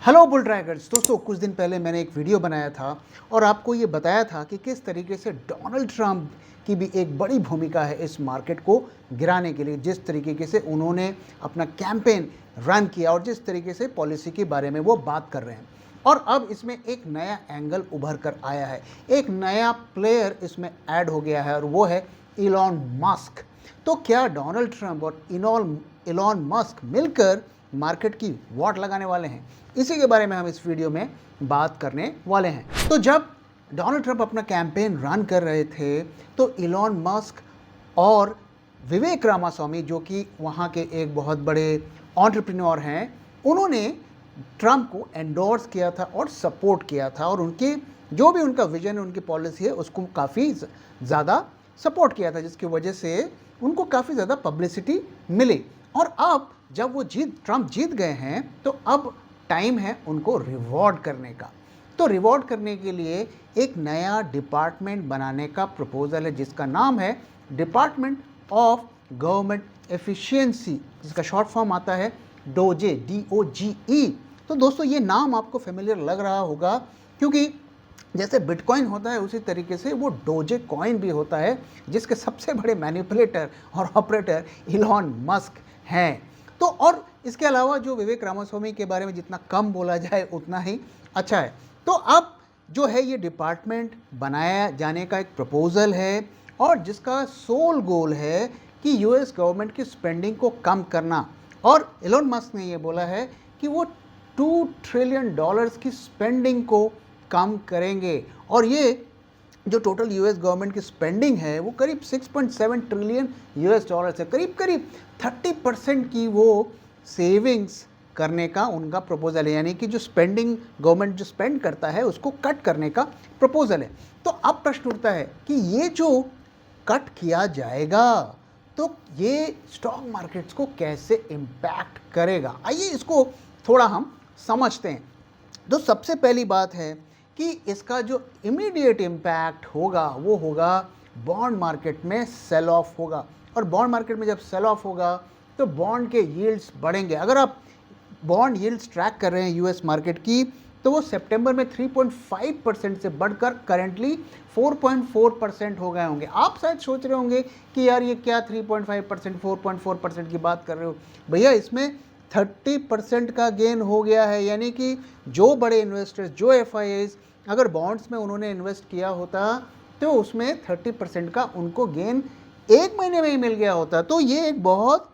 Hello bull draggers दोस्तों, कुछ दिन पहले मैंने एक वीडियो बनाया था और आपको ये बताया था कि किस तरीके से डोनाल्ड ट्रंप की भी एक बड़ी भूमिका है इस मार्केट को गिराने के लिए। जिस तरीके से उन्होंने अपना कैंपेन रन किया और जिस तरीके से पॉलिसी के बारे में वो बात कर रहे हैं, और अब इसमें एक नया एंगल उभर कर आया है, एक नया प्लेयर इसमें ऐड हो गया है और वो है इलॉन मस्क। तो क्या डोनाल्ड ट्रंप और इलॉन मस्क मिलकर मार्केट की वॉट लगाने वाले हैं? इसी के बारे में हम इस वीडियो में बात करने वाले हैं। तो जब डोनाल्ड ट्रंप अपना कैंपेन रन कर रहे थे तो इलॉन मस्क और विवेक रामास्वामी, जो कि वहाँ के एक बहुत बड़े एंटरप्रेन्योर हैं, उन्होंने ट्रंप को एंडोर्स किया था और सपोर्ट किया था और उनके जो भी उनका विजन है, उनकी पॉलिसी है, उसको काफ़ी ज़्यादा सपोर्ट किया था, जिसकी वजह से उनको काफ़ी ज़्यादा पब्लिसिटी मिली। और अब जब वो ट्रंप जीत गए हैं तो अब टाइम है उनको रिवॉर्ड करने का। तो रिवॉर्ड करने के लिए एक नया डिपार्टमेंट बनाने का प्रपोजल है, जिसका नाम है डिपार्टमेंट ऑफ गवर्नमेंट एफिशिएंसी, जिसका शॉर्ट फॉर्म आता है डोजे, DOGE। तो दोस्तों, ये नाम आपको फेमिलियर लग रहा होगा, क्योंकि जैसे बिटकॉइन होता है उसी तरीके से वो डोजे कॉइन भी होता है, जिसके सबसे बड़े मैनिपुलेटर और ऑपरेटर इलॉन मस्क हैं। तो और इसके अलावा जो विवेक रामास्वामी के बारे में जितना कम बोला जाए उतना ही अच्छा है। तो अब जो है ये डिपार्टमेंट बनाया जाने का एक प्रपोजल है और जिसका सोल गोल है कि US गवर्नमेंट की स्पेंडिंग को कम करना। और इलॉन मस्क ने ये बोला है कि वो $2 ट्रिलियन की स्पेंडिंग को कम करेंगे, और ये जो टोटल US गवर्नमेंट की स्पेंडिंग है वो करीब 6.7 ट्रिलियन US है। करीब 30% की वो सेविंग्स करने का उनका प्रपोजल है, यानी कि जो स्पेंडिंग गवर्नमेंट जो स्पेंड करता है उसको कट करने का प्रपोजल है। तो अब प्रश्न उठता है कि ये जो कट किया जाएगा तो ये स्टॉक मार्केट्स को कैसे इम्पैक्ट करेगा। आइए इसको थोड़ा हम समझते हैं। तो सबसे पहली बात है कि इसका जो इमीडिएट इम्पैक्ट होगा वो होगा बॉन्ड मार्केट में सेल ऑफ होगा, और बॉन्ड मार्केट में जब सेल ऑफ होगा तो बॉन्ड के यील्ड्स बढ़ेंगे। अगर आप बॉन्ड यील्ड्स ट्रैक कर रहे हैं US मार्केट की, तो वो सितंबर में 3.5% से बढ़कर करेंटली 4.4% हो गए होंगे। आप शायद सोच रहे होंगे कि यार ये क्या 3.5%, 4.4% की बात कर रहे हो। भैया, इसमें 30% का गेन हो गया है, यानी कि जो बड़े इन्वेस्टर्स, जो FIIs अगर बॉन्ड्स में उन्होंने इन्वेस्ट किया होता तो उसमें 30% का उनको गेन एक महीने में ही मिल गया होता। तो ये एक बहुत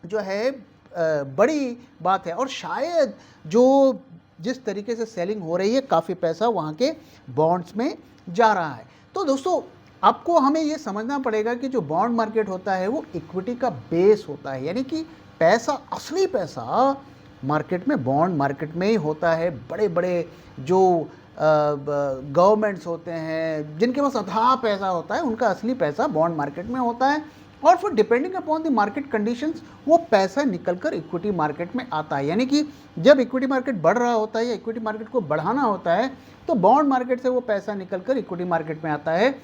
जो है बड़ी बात है, और शायद जो जिस तरीके से सेलिंग हो रही है, काफ़ी पैसा वहाँ के बॉन्ड्स में जा रहा है। तो दोस्तों, आपको हमें ये समझना पड़ेगा कि जो बॉन्ड मार्केट होता है वो इक्विटी का बेस होता है, यानी कि पैसा, असली पैसा मार्केट में, बॉन्ड मार्केट में ही होता है। बड़े बड़े जो गवर्नमेंट्स होते हैं जिनके पास अथाह पैसा होता है, उनका असली पैसा बॉन्ड मार्केट में होता है, और फिर depending upon the market conditions वो पैसा निकलकर इक्विटी मार्केट में आता है। यानी कि जब इक्विटी मार्केट बढ़ रहा होता है या इक्विटी मार्केट को बढ़ाना होता है तो बॉन्ड मार्केट से वो पैसा निकलकर इक्विटी मार्केट में आता है,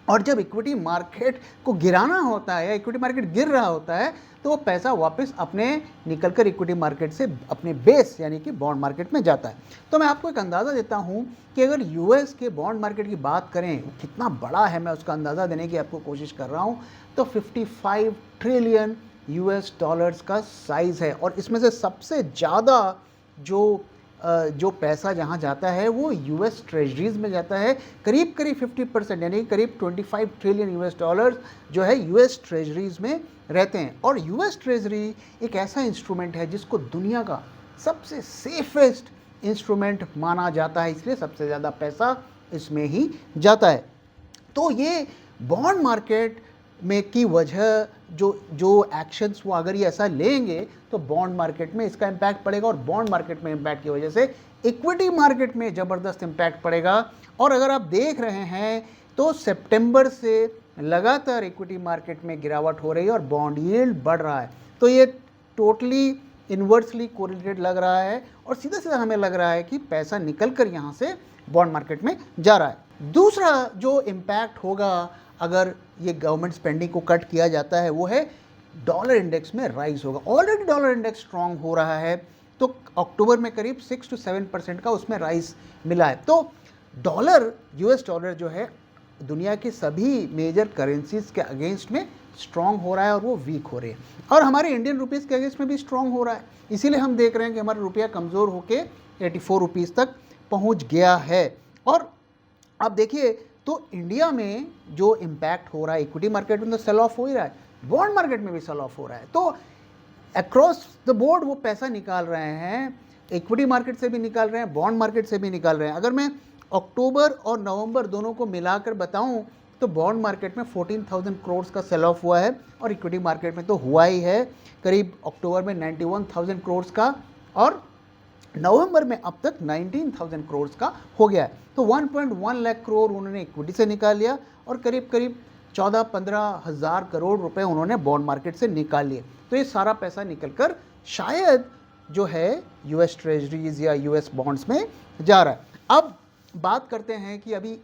और जब इक्विटी मार्केट को गिराना होता है या इक्विटी मार्केट गिर रहा होता है तो वो पैसा वापस अपने निकलकर इक्विटी मार्केट से अपने बेस यानी कि बॉन्ड मार्केट में जाता है। तो मैं आपको एक अंदाज़ा देता हूँ कि अगर US के बॉन्ड मार्केट की बात करें कितना बड़ा है, मैं उसका अंदाज़ा देने की आपको कोशिश कर रहा हूँ, तो 55 ट्रिलियन US डॉलर्स का साइज़ है, और इसमें से सबसे ज़्यादा जो पैसा जहाँ जाता है वो US ट्रेजरीज में जाता है। करीब 50% यानी करीब 25 ट्रिलियन US डॉलर्स जो है US ट्रेजरीज में रहते हैं। और US ट्रेजरी एक ऐसा इंस्ट्रूमेंट है जिसको दुनिया का सबसे सेफेस्ट इंस्ट्रूमेंट माना जाता है, इसलिए सबसे ज़्यादा पैसा इसमें ही जाता है। तो ये बॉन्ड मार्केट में की वजह जो एक्शंस वो अगर ये ऐसा लेंगे तो बॉन्ड मार्केट में इसका इम्पैक्ट पड़ेगा, और बॉन्ड मार्केट में इम्पैक्ट की वजह से इक्विटी मार्केट में ज़बरदस्त इम्पैक्ट पड़ेगा। और अगर आप देख रहे हैं तो सितंबर से लगातार इक्विटी मार्केट में गिरावट हो रही है और बॉन्ड यील्ड बढ़ रहा है। तो ये टोटली इन्वर्सली कोरिलेटेड लग रहा है, और सीधा सीधा हमें लग रहा है कि पैसा निकल कर यहाँ से बॉन्ड मार्केट में जा रहा है। दूसरा जो इम्पैक्ट होगा अगर ये गवर्नमेंट स्पेंडिंग को कट किया जाता है वो है डॉलर इंडेक्स में राइज होगा। ऑलरेडी डॉलर इंडेक्स स्ट्रांग हो रहा है, तो अक्टूबर में करीब 6 to 7% का उसमें राइज मिला है। तो डॉलर, यूएस डॉलर जो है दुनिया की सभी मेजर करेंसीज के अगेंस्ट में स्ट्रांग हो रहा है और वो वीक हो रही है, और हमारे इंडियन रुपीज़ के अगेंस्ट में भी स्ट्रांग हो रहा है। इसीलिए हम देख रहे हैं कि हमारा रुपया कमज़ोर होकर 84 रुपीज़ तक पहुंच गया है। और अब देखिए, तो इंडिया में जो इम्पैक्ट हो रहा है, इक्विटी मार्केट में तो सेल ऑफ हो ही रहा है, बॉन्ड मार्केट में भी सेल ऑफ हो रहा है। तो अक्रॉस द बोर्ड वो पैसा निकाल रहे हैं, इक्विटी मार्केट से भी निकाल रहे हैं, बॉन्ड मार्केट से भी निकाल रहे हैं। अगर मैं अक्टूबर और नवंबर दोनों को मिलाकर बताऊं तो बॉन्ड मार्केट में 14,000 करोड़ का सेल ऑफ हुआ है, और इक्विटी मार्केट में तो हुआ ही है करीब अक्टूबर में 91,000 करोड़ का, और नवंबर में अब तक 19,000 करोड़ का हो गया है। तो 1.1 लाख करोड़ उन्होंने इक्विटी से निकाल लिया, और करीब करीब 14-15 हज़ार करोड़ रुपए उन्होंने बॉन्ड मार्केट से निकाल लिए। तो ये सारा पैसा निकलकर शायद जो है यूएस ट्रेजरीज या यूएस बॉन्ड्स में जा रहा है। अब बात करते हैं कि अभी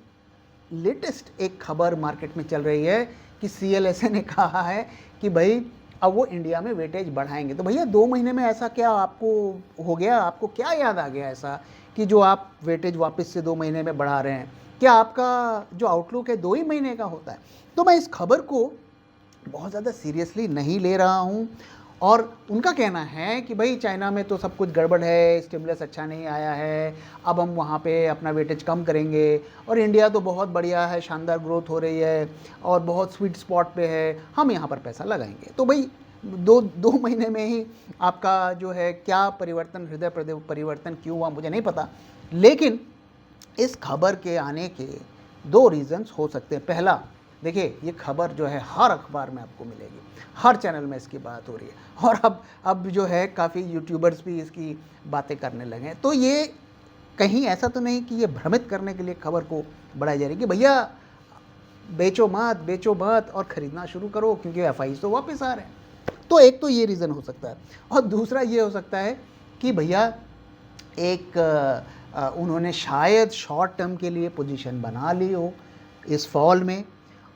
लेटेस्ट एक खबर मार्केट में चल रही है कि सीएलएसए ने कहा है कि भाई अब वो इंडिया में वेटेज बढ़ाएंगे। तो भैया 2 महीने में ऐसा क्या आपको हो गया, आपको क्या याद आ गया ऐसा कि जो आप वेटेज वापस से 2 महीने में बढ़ा रहे हैं? क्या आपका जो आउटलुक है 2 ही महीने का होता है? तो मैं इस खबर को बहुत ज़्यादा सीरियसली नहीं ले रहा हूँ, और उनका कहना है कि भाई चाइना में तो सब कुछ गड़बड़ है, स्टिमुलस अच्छा नहीं आया है, अब हम वहाँ पे अपना वेटेज कम करेंगे, और इंडिया तो बहुत बढ़िया है, शानदार ग्रोथ हो रही है और बहुत स्वीट स्पॉट पे है, हम यहाँ पर पैसा लगाएंगे। तो भाई दो महीने में ही आपका जो है क्या परिवर्तन, हृदय परिवर्तन क्यों हुआ मुझे नहीं पता, लेकिन इस खबर के आने के 2 रीज़न्स हो सकते हैं। पहला, देखिए ये खबर जो है हर अखबार में आपको मिलेगी, हर चैनल में इसकी बात हो रही है, और अब जो है काफ़ी यूट्यूबर्स भी इसकी बातें करने लगे हैं। तो ये कहीं ऐसा तो नहीं कि ये भ्रमित करने के लिए खबर को बढ़ाई जा रही है कि भैया बेचो मत और ख़रीदना शुरू करो क्योंकि एफआई तो वापस आ रहे हैं। तो एक तो ये रीज़न हो सकता है, और दूसरा ये हो सकता है कि भैया एक उन्होंने शायद शॉर्ट टर्म के लिए पोजीशन बना ली हो इस फॉल में,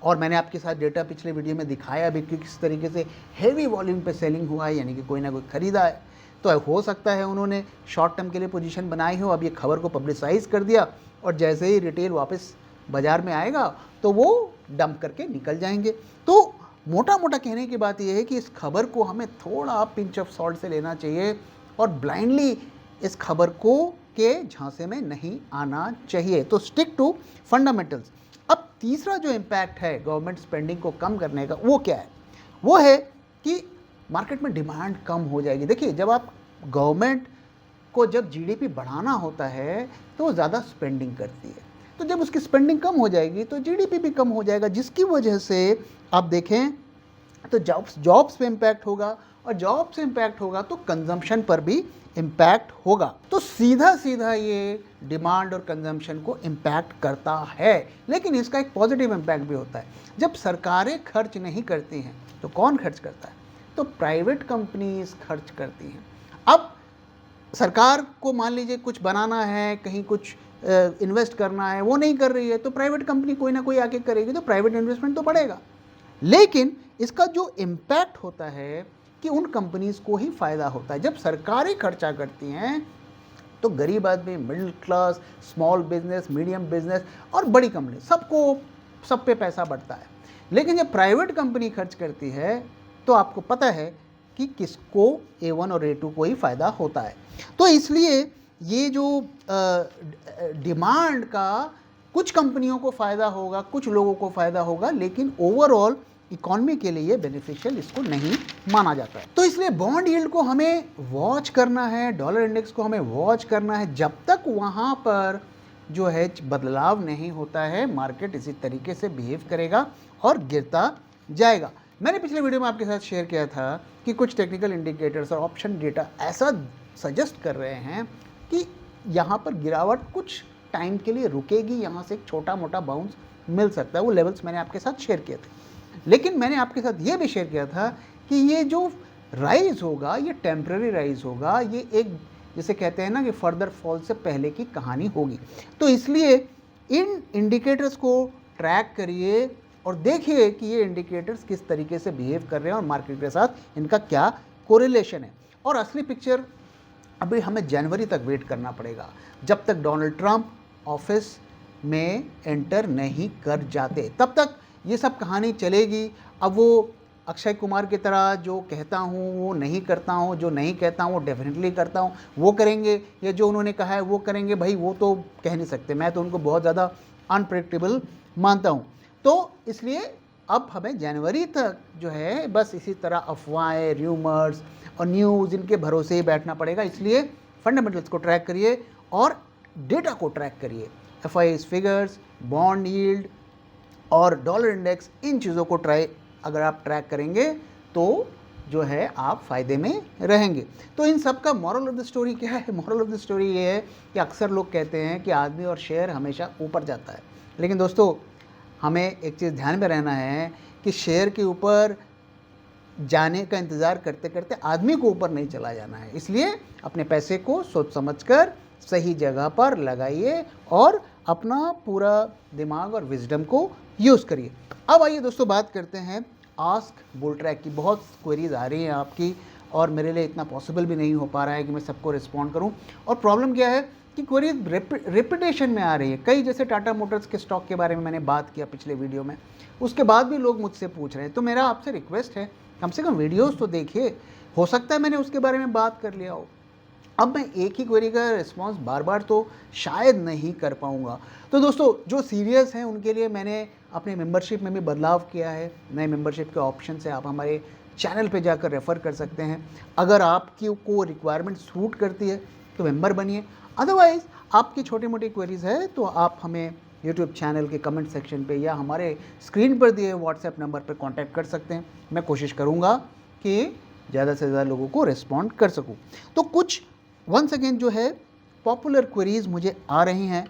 और मैंने आपके साथ डेटा पिछले वीडियो में दिखाया भी कि किस तरीके से हेवी वॉल्यूम पे सेलिंग हुआ है, यानी कि कोई ना कोई खरीदा है। तो हो सकता है उन्होंने शॉर्ट टर्म के लिए पोजीशन बनाई हो, अब ये खबर को पब्लिसाइज़ कर दिया, और जैसे ही रिटेल वापस बाज़ार में आएगा तो वो डंप करके निकल जाएंगे। तो मोटा मोटा कहने की बात यह है कि इस खबर को हमें थोड़ा पिंच ऑफ सॉल्ट से लेना चाहिए, और ब्लाइंडली इस खबर को के झांसे में नहीं आना चाहिए। तो स्टिक टू फंडामेंटल्स। अब तीसरा जो इम्पैक्ट है गवर्नमेंट स्पेंडिंग को कम करने का, वो क्या है? वो है कि मार्केट में डिमांड कम हो जाएगी। देखिए, जब आप गवर्नमेंट को जब जीडीपी बढ़ाना होता है तो वो ज़्यादा स्पेंडिंग करती है, तो जब उसकी स्पेंडिंग कम हो जाएगी तो जीडीपी भी कम हो जाएगा, जिसकी वजह से आप देखें तो जॉब्स पे इम्पैक्ट होगा, और जॉब से इम्पैक्ट होगा तो कंजम्पशन पर भी इम्पैक्ट होगा। तो सीधा सीधा ये डिमांड और कंजम्पशन को इम्पैक्ट करता है। लेकिन इसका एक पॉजिटिव इम्पैक्ट भी होता है। जब सरकारें खर्च नहीं करती हैं तो कौन खर्च करता है? तो प्राइवेट कंपनीज खर्च करती हैं। अब सरकार को मान लीजिए कुछ बनाना है, कहीं कुछ इन्वेस्ट करना है, वो नहीं कर रही है, तो प्राइवेट कंपनी कोई ना कोई आके करेगी, तो प्राइवेट इन्वेस्टमेंट तो बढ़ेगा। लेकिन इसका जो इम्पैक्ट होता है कि उन कंपनीज को ही फ़ायदा होता है। जब सरकारें खर्चा करती हैं तो गरीब आदमी, middle class, small business, medium business और बड़ी कंपनी, सब पे पैसा बढ़ता है। लेकिन जब प्राइवेट कंपनी खर्च करती है तो आपको पता है कि किसको, A1 और A2 को ही फ़ायदा होता है। तो इसलिए ये जो डिमांड का कुछ कंपनियों को फ़ायदा होगा, कुछ लोगों को फ़ायदा होगा, लेकिन ओवरऑल इकॉनमी के लिए बेनिफिशियल इसको नहीं माना जाता है। तो इसलिए बॉन्ड यील्ड को हमें वॉच करना है, डॉलर इंडेक्स को हमें वॉच करना है। जब तक वहाँ पर जो है बदलाव नहीं होता है, मार्केट इसी तरीके से बिहेव करेगा और गिरता जाएगा। मैंने पिछले वीडियो में आपके साथ शेयर किया था कि कुछ टेक्निकल इंडिकेटर्स और ऑप्शन डेटा ऐसा सजेस्ट कर रहे हैं कि यहाँ पर गिरावट कुछ टाइम के लिए रुकेगी, यहाँ से एक छोटा मोटा बाउंस मिल सकता है। वो लेवल्स मैंने आपके साथ शेयर किए थे, लेकिन मैंने आपके साथ ये भी शेयर किया था कि ये जो राइज होगा ये टेम्पररी राइज होगा, ये एक जैसे कहते हैं ना कि फर्दर फॉल से पहले की कहानी होगी। तो इसलिए इन इंडिकेटर्स को ट्रैक करिए और देखिए कि ये इंडिकेटर्स किस तरीके से बिहेव कर रहे हैं और मार्केट के साथ इनका क्या कोरिलेशन है। और असली पिक्चर अभी हमें जनवरी तक वेट करना पड़ेगा, जब तक डोनाल्ड ट्रंप ऑफिस में एंटर नहीं कर जाते, तब तक ये सब कहानी चलेगी। अब वो अक्षय कुमार की तरह जो कहता हूँ वो नहीं करता हूँ, जो नहीं कहता हूँ वो डेफिनेटली करता हूँ, वो करेंगे, या जो उन्होंने कहा है वो करेंगे, भाई वो तो कह नहीं सकते। मैं तो उनको बहुत ज़्यादा अनप्रेडिक्टेबल मानता हूँ। तो इसलिए अब हमें जनवरी तक जो है बस इसी तरह अफवाहें, र्यूमर्स और न्यूज़, इनके भरोसे ही बैठना पड़ेगा। इसलिए फंडामेंटल्स को ट्रैक करिए और डेटा को ट्रैक करिए। एफआईआई फिगर्स, बॉन्ड यील्ड और डॉलर इंडेक्स, इन चीज़ों को अगर आप ट्रैक करेंगे तो जो है आप फ़ायदे में रहेंगे। तो इन सब का मॉरल ऑफ द स्टोरी क्या है? मॉरल ऑफ द स्टोरी ये है कि अक्सर लोग कहते हैं कि आदमी और शेयर हमेशा ऊपर जाता है, लेकिन दोस्तों हमें एक चीज़ ध्यान में रहना है कि शेयर के ऊपर जाने का इंतज़ार करते करते आदमी को ऊपर नहीं चला जाना है। इसलिए अपने पैसे को सोच समझकर सही जगह पर लगाइए और अपना पूरा दिमाग और विजडम को यूज़ करिए। अब आइए दोस्तों बात करते हैं आस्क बुल ट्रैक की। बहुत क्वेरीज आ रही हैं आपकी और मेरे लिए इतना पॉसिबल भी नहीं हो पा रहा है कि मैं सबको रिस्पॉन्ड करूं। और प्रॉब्लम क्या है कि क्वेरीज रेपिटेशन में आ रही है। कई, जैसे टाटा मोटर्स के स्टॉक के बारे में मैंने बात किया पिछले वीडियो में, उसके बाद भी लोग मुझसे पूछ रहे हैं। तो मेरा आपसे रिक्वेस्ट है, कम से कम वीडियोज़ तो देखिए, हो सकता है मैंने उसके बारे में बात कर लिया हो। अब मैं एक ही क्वेरी का रिस्पॉन्स बार बार तो शायद नहीं कर पाऊँगा। तो दोस्तों जो सीरियस हैं उनके लिए मैंने अपने मेंबरशिप में भी बदलाव किया है। नए मेंबरशिप के ऑप्शन से आप हमारे चैनल पे जाकर रेफ़र कर सकते हैं। अगर आपकी को रिक्वायरमेंट सूट करती है तो मेंबर बनिए, अदरवाइज़ आपकी छोटी मोटी क्वेरीज़ है तो आप हमें यूट्यूब चैनल के कमेंट सेक्शन पे या हमारे स्क्रीन पर दिए व्हाट्सएप नंबर पर कांटेक्ट कर सकते हैं। मैं कोशिश करूँगा कि ज़्यादा से ज़्यादा लोगों को रिस्पॉन्ड कर सकूँ। तो कुछ वंस अगेन जो है पॉपुलर क्वेरीज़ मुझे आ रही हैं।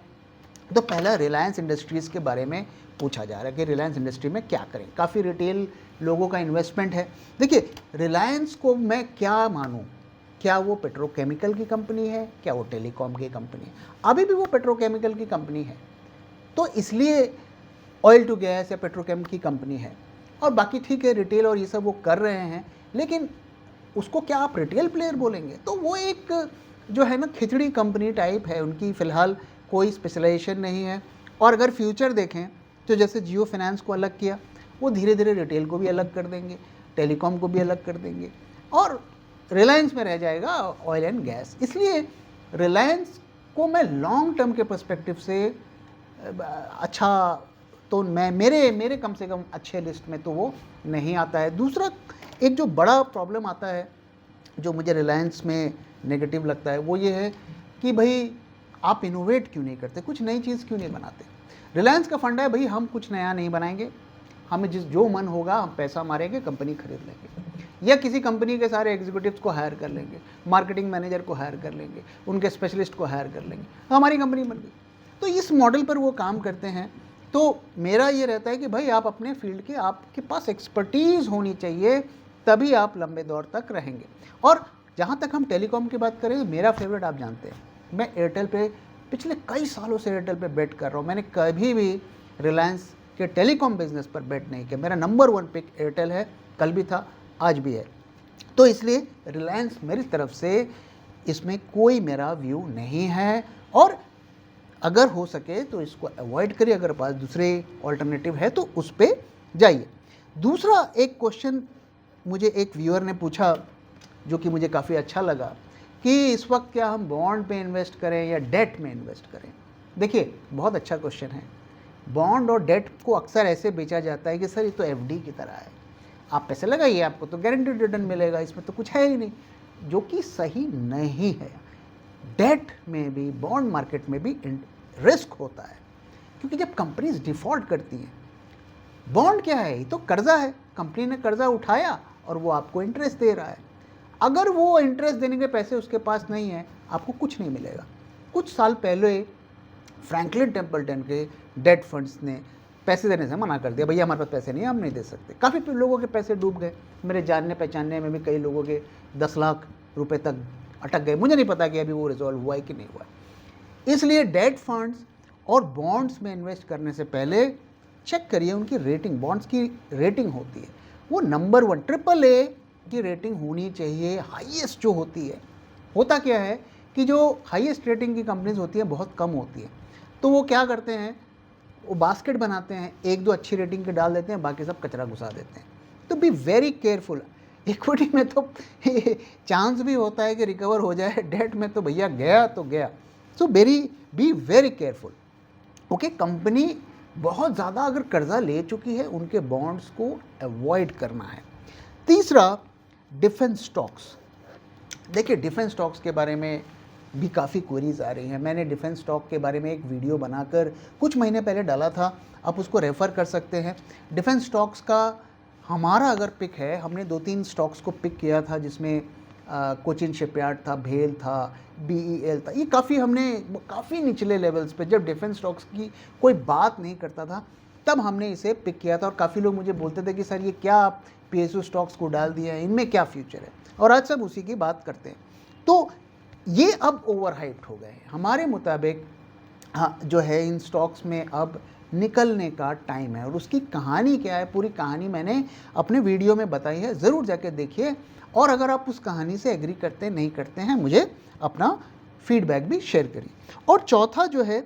तो पहला रिलायंस इंडस्ट्रीज़ के बारे में पूछा जा रहा है कि रिलायंस इंडस्ट्री में क्या करें। काफ़ी रिटेल लोगों का इन्वेस्टमेंट है। देखिए, रिलायंस को मैं क्या मानूं, क्या वो पेट्रोकेमिकल की कंपनी है, क्या वो टेलीकॉम की कंपनी है? अभी भी वो पेट्रोकेमिकल की कंपनी है, तो इसलिए ऑयल टू गैस या पेट्रोकेम की कंपनी है। और बाकी ठीक है, रिटेल और ये सब वो कर रहे हैं, लेकिन उसको क्या आप रिटेल प्लेयर बोलेंगे? तो वो एक जो है ना खिचड़ी कंपनी टाइप है, उनकी फ़िलहाल कोई स्पेशलाइजेशन नहीं है। और अगर फ्यूचर देखें तो जैसे जियो फाइनेंस को अलग किया, वो धीरे धीरे रिटेल को भी अलग कर देंगे, टेलीकॉम को भी अलग कर देंगे, और रिलायंस में रह जाएगा ऑयल एंड गैस। इसलिए रिलायंस को मैं लॉन्ग टर्म के पर्सपेक्टिव से अच्छा, तो मैं मेरे कम से कम अच्छे लिस्ट में तो वो नहीं आता है। दूसरा एक जो बड़ा प्रॉब्लम आता है, जो मुझे रिलायंस में नेगेटिव लगता है, वो ये है कि भाई आप इनोवेट क्यों नहीं करते, कुछ नई चीज़ क्यों नहीं बनाते। रिलायंस का फंडा है भाई, हम कुछ नया नहीं बनाएंगे, हमें जो मन होगा हम पैसा मारेंगे, कंपनी खरीद लेंगे, या किसी कंपनी के सारे एग्जीक्यूटिव्स को हायर कर लेंगे, मार्केटिंग मैनेजर को हायर कर लेंगे, उनके स्पेशलिस्ट को हायर कर लेंगे, हमारी कंपनी बन गई। तो इस मॉडल पर वो काम करते हैं। तो मेरा ये रहता है कि भाई आप अपने फील्ड के, आपके पास एक्सपर्टीज़ होनी चाहिए, तभी आप लंबे दौर तक रहेंगे। और जहाँ तक हम टेलीकॉम की बात करें, मेरा फेवरेट आप जानते हैं, मैं एयरटेल पे पिछले कई सालों से एयरटेल पे बेट कर रहा हूँ। मैंने कभी भी रिलायंस के टेलीकॉम बिजनेस पर बेट नहीं किया। मेरा नंबर 1 पिक एयरटेल है, कल भी था, आज भी है। तो इसलिए रिलायंस मेरी तरफ से इसमें कोई मेरा व्यू नहीं है, और अगर हो सके तो इसको अवॉइड करिए। अगर पास दूसरे ऑल्टरनेटिव है तो उस पर जाइए। दूसरा एक क्वेश्चन मुझे एक व्यूअर ने पूछा जो कि मुझे काफ़ी अच्छा लगा, कि इस वक्त क्या हम बॉन्ड पे इन्वेस्ट करें या डेट में इन्वेस्ट करें। देखिए, बहुत अच्छा क्वेश्चन है। बॉन्ड और डेट को अक्सर ऐसे बेचा जाता है कि सर ये तो एफडी की तरह है, आप पैसे लगाइए, आपको तो गारंटीड रिटर्न मिलेगा, इसमें तो कुछ है ही नहीं, जो कि सही नहीं है। डेट में भी, बॉन्ड मार्केट में भी रिस्क होता है, क्योंकि जब कंपनीज डिफ़ॉल्ट करती हैं, बॉन्ड क्या है, ये तो कर्जा है, कंपनी ने कर्जा उठाया और वो आपको इंटरेस्ट दे रहा है। अगर वो इंटरेस्ट देने के पैसे उसके पास नहीं है, आपको कुछ नहीं मिलेगा। कुछ साल पहले फ्रैंकलिन टेम्पल्टन के डेट फंड्स ने पैसे देने से मना कर दिया, भैया हमारे पास पैसे नहीं है, हम नहीं दे सकते। काफ़ी लोगों के पैसे डूब गए। मेरे जानने पहचानने में भी कई लोगों के 10 लाख रुपए तक अटक गए। मुझे नहीं पता कि अभी वो रिजॉल्व हुआ है कि नहीं हुआ है। इसलिए डेट फंड्स और बॉन्ड्स में इन्वेस्ट करने से पहले चेक करिए उनकी रेटिंग। बॉन्ड्स की रेटिंग होती है वो नंबर 1 AAA की रेटिंग होनी चाहिए, हाईएस्ट जो होती है। होता क्या है कि जो हाईएस्ट रेटिंग की कंपनीज होती हैं बहुत कम होती हैं, तो वो क्या करते हैं, वो बास्केट बनाते हैं, एक दो अच्छी रेटिंग के डाल देते हैं, बाकी सब कचरा घुसा देते हैं। तो बी वेरी केयरफुल। इक्विटी में तो चांस भी होता है कि रिकवर हो जाए, डेट में तो भैया गया तो गया। So be very careful. Okay, company बहुत ज़्यादा अगर कर्जा ले चुकी है, उनके बॉन्ड्स को अवॉइड करना है। तीसरा, डिफेंस स्टॉक्स। देखिए, डिफेंस स्टॉक्स के बारे में भी काफ़ी क्वेरीज आ रही हैं। मैंने डिफेंस स्टॉक के बारे में एक वीडियो बनाकर कुछ महीने पहले डाला था, आप उसको रेफ़र कर सकते हैं। डिफेंस स्टॉक्स का हमारा अगर पिक है, हमने 2-3 स्टॉक्स को पिक किया था, जिसमें कोचिन शिपयार्ड था, भेल था, बीईएल था। ये काफ़ी निचले लेवल्स पे, जब डिफेंस स्टॉक्स की कोई बात नहीं करता था, तब हमने इसे पिक किया था। और काफ़ी लोग मुझे बोलते थे कि सर ये क्या आप पीएसयू स्टॉक्स को डाल दिए हैं, इनमें क्या फ्यूचर है। और आज सब उसी की बात करते हैं। तो ये अब ओवर हाइप्ड हो गए हैं हमारे मुताबिक। हाँ, जो है इन स्टॉक्स में अब निकलने का टाइम है। और उसकी कहानी क्या है, पूरी कहानी मैंने अपने वीडियो में बताई है, ज़रूर जाके देखिए। और अगर आप उस कहानी से एग्री करते नहीं करते हैं, मुझे अपना फीडबैक भी शेयर करिए। और चौथा जो है,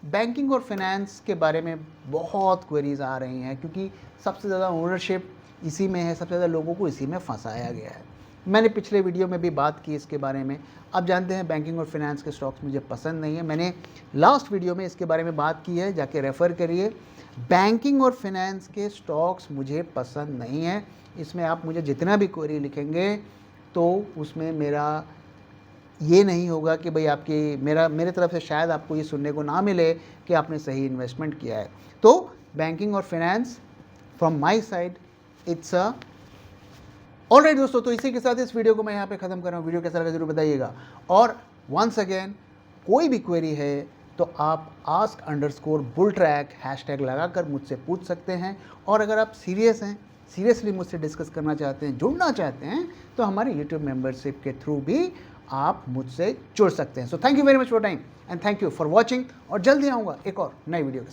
बैंकिंग और फाइनेंस के बारे में बहुत क्वेरीज आ रही हैं, क्योंकि सबसे ज़्यादा ओनरशिप इसी में है, सबसे ज़्यादा लोगों को इसी में फंसाया गया है। मैंने पिछले वीडियो में भी बात की इसके बारे में। आप जानते हैं बैंकिंग और फाइनेंस के स्टॉक्स मुझे पसंद नहीं है, मैंने लास्ट वीडियो में इसके बारे में बात की है, जाके रेफ़र करिए। बैंकिंग और फाइनेंस के स्टॉक्स मुझे पसंद नहीं है। इसमें आप मुझे जितना भी क्वेरी लिखेंगे तो उसमें मेरा ये नहीं होगा कि भाई मेरे तरफ से शायद आपको ये सुनने को ना मिले कि आपने सही इन्वेस्टमेंट किया है। तो बैंकिंग और finance from my side it's a alright दोस्तों। तो इसी के साथ इस वीडियो को मैं यहाँ पे ख़त्म कर रहा हूँ। वीडियो कैसा लगा जरूर बताइएगा। और वंस अगेन, कोई भी क्वेरी है तो आप ask_bulltrack हैशटैग लगाकर मुझसे पूछ सकते हैं। और अगर आप सीरियसली मुझसे डिस्कस करना चाहते हैं, जुड़ना चाहते हैं, तो हमारे यूट्यूब मेंबरशिप के थ्रू भी आप मुझसे जुड़ सकते हैं। So thank you very much for time and thank you for watching. और जल्दी आऊँगा एक और नई वीडियो के साथ।